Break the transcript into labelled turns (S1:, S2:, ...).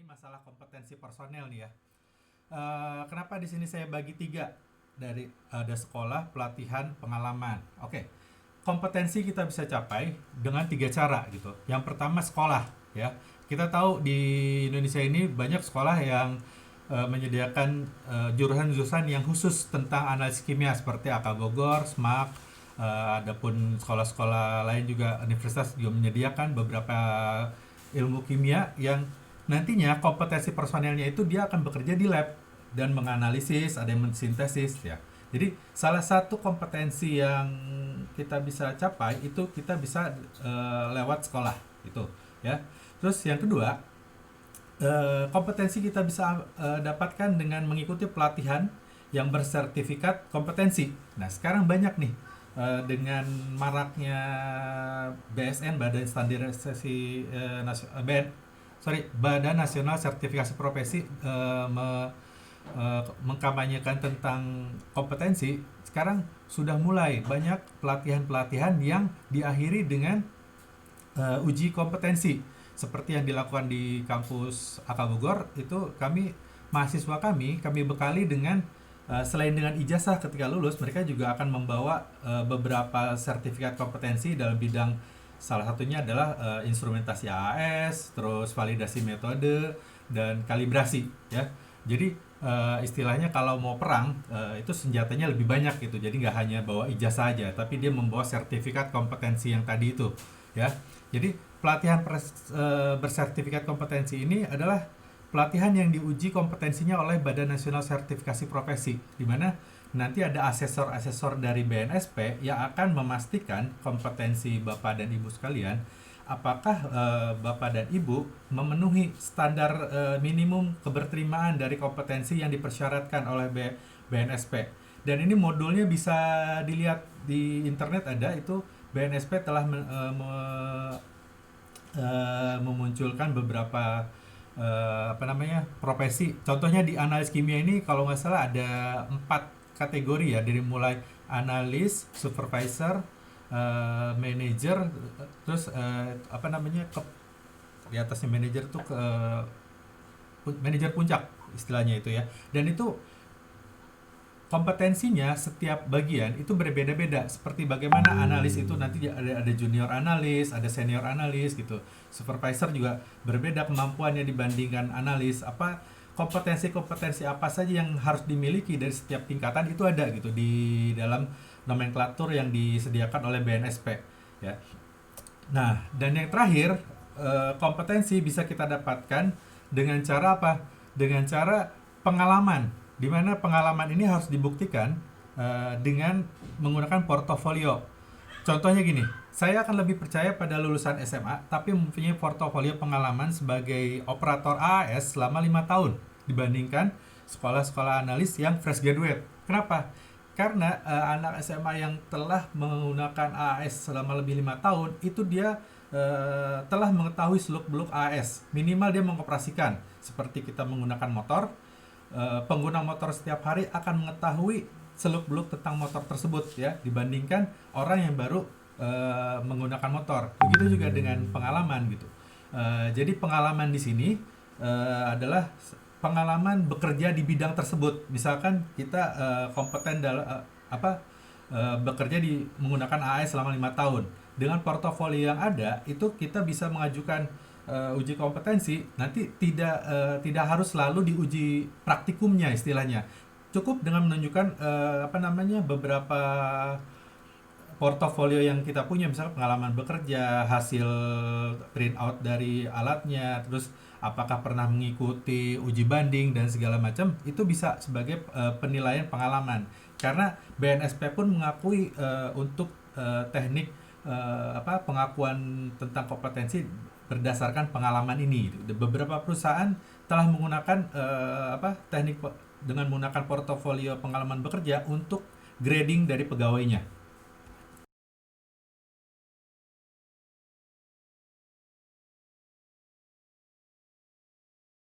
S1: masalah kompetensi personel nih ya. Kenapa di sini saya bagi tiga dari ada sekolah, pelatihan, pengalaman. Oke, kompetensi kita bisa capai dengan tiga cara gitu. Yang pertama sekolah ya. Kita tahu di Indonesia ini banyak sekolah yang menyediakan jurusan-jurusan yang khusus tentang analisis kimia seperti AK Bogor, SMAK, adapun sekolah-sekolah lain juga universitas juga menyediakan beberapa ilmu kimia yang nantinya kompetensi personelnya itu dia akan bekerja di lab dan menganalisis, ada yang mensintesis ya. Jadi salah satu kompetensi yang kita bisa capai itu kita bisa lewat sekolah itu ya. Terus yang kedua, kompetensi kita bisa dapatkan dengan mengikuti pelatihan yang bersertifikat kompetensi. Nah, sekarang banyak nih dengan maraknya BSN Badan Standarisasi Badan Nasional Sertifikasi Profesi mengkampanyekan tentang kompetensi. Sekarang sudah mulai banyak pelatihan-pelatihan yang diakhiri dengan uji kompetensi seperti yang dilakukan di kampus AK Bogor. Itu mahasiswa kami bekali dengan selain dengan ijazah ketika lulus, mereka juga akan membawa beberapa sertifikat kompetensi dalam bidang, salah satunya adalah instrumentasi AAS, terus validasi metode dan kalibrasi ya. Jadi istilahnya kalau mau perang itu senjatanya lebih banyak gitu. Jadi nggak hanya bawa ijazah aja, tapi dia membawa sertifikat kompetensi yang tadi itu ya. Jadi pelatihan bersertifikat kompetensi ini adalah pelatihan yang diuji kompetensinya oleh Badan Nasional Sertifikasi Profesi, di mana nanti ada asesor-asesor dari BNSP yang akan memastikan kompetensi Bapak dan Ibu sekalian, apakah Bapak dan Ibu memenuhi standar minimum keberterimaan dari kompetensi yang dipersyaratkan oleh BNSP. Dan ini modulnya bisa dilihat di internet, ada itu. BNSP telah memunculkan beberapa profesi. Contohnya di analis kimia ini kalau nggak salah ada 4 kategori ya, dari mulai analis, supervisor, manager, terus di atasnya manager tuh ke manajer puncak istilahnya itu ya. Dan itu kompetensinya setiap bagian itu berbeda-beda, seperti bagaimana analis itu nanti ada junior analis, ada senior analis gitu. Supervisor juga berbeda kemampuannya dibandingkan analis. Kompetensi-kompetensi apa saja yang harus dimiliki dari setiap tingkatan itu ada gitu di dalam nomenklatur yang disediakan oleh BNSP ya. Nah, dan yang terakhir, kompetensi bisa kita dapatkan dengan cara apa? Dengan cara pengalaman, di mana pengalaman ini harus dibuktikan dengan menggunakan portofolio. Contohnya gini, saya akan lebih percaya pada lulusan SMA tapi mempunyai portofolio pengalaman sebagai operator AAS selama 5 tahun dibandingkan sekolah-sekolah analis yang fresh graduate. Kenapa? Karena anak SMA yang telah menggunakan AAS selama lebih 5 tahun itu dia telah mengetahui seluk-beluk AAS. Minimal dia mengoperasikan. Seperti kita menggunakan motor, pengguna motor setiap hari akan mengetahui seluk-beluk tentang motor tersebut ya, dibandingkan orang yang baru menggunakan motor. Begitu juga dengan pengalaman gitu. Jadi pengalaman di sini adalah pengalaman bekerja di bidang tersebut. Misalkan kita kompeten bekerja menggunakan AAS selama 5 tahun. Dengan portofolio yang ada, itu kita bisa mengajukan uji kompetensi. Nanti tidak harus selalu diuji praktikumnya istilahnya. Cukup dengan menunjukkan beberapa portofolio yang kita punya, misalnya pengalaman bekerja, hasil print out dari alatnya, terus apakah pernah mengikuti uji banding dan segala macam, itu bisa sebagai penilaian pengalaman. Karena BNSP pun mengakui untuk teknik pengakuan tentang kompetensi berdasarkan pengalaman ini. Beberapa perusahaan telah menggunakan teknik dengan menggunakan portofolio pengalaman bekerja untuk grading dari pegawainya.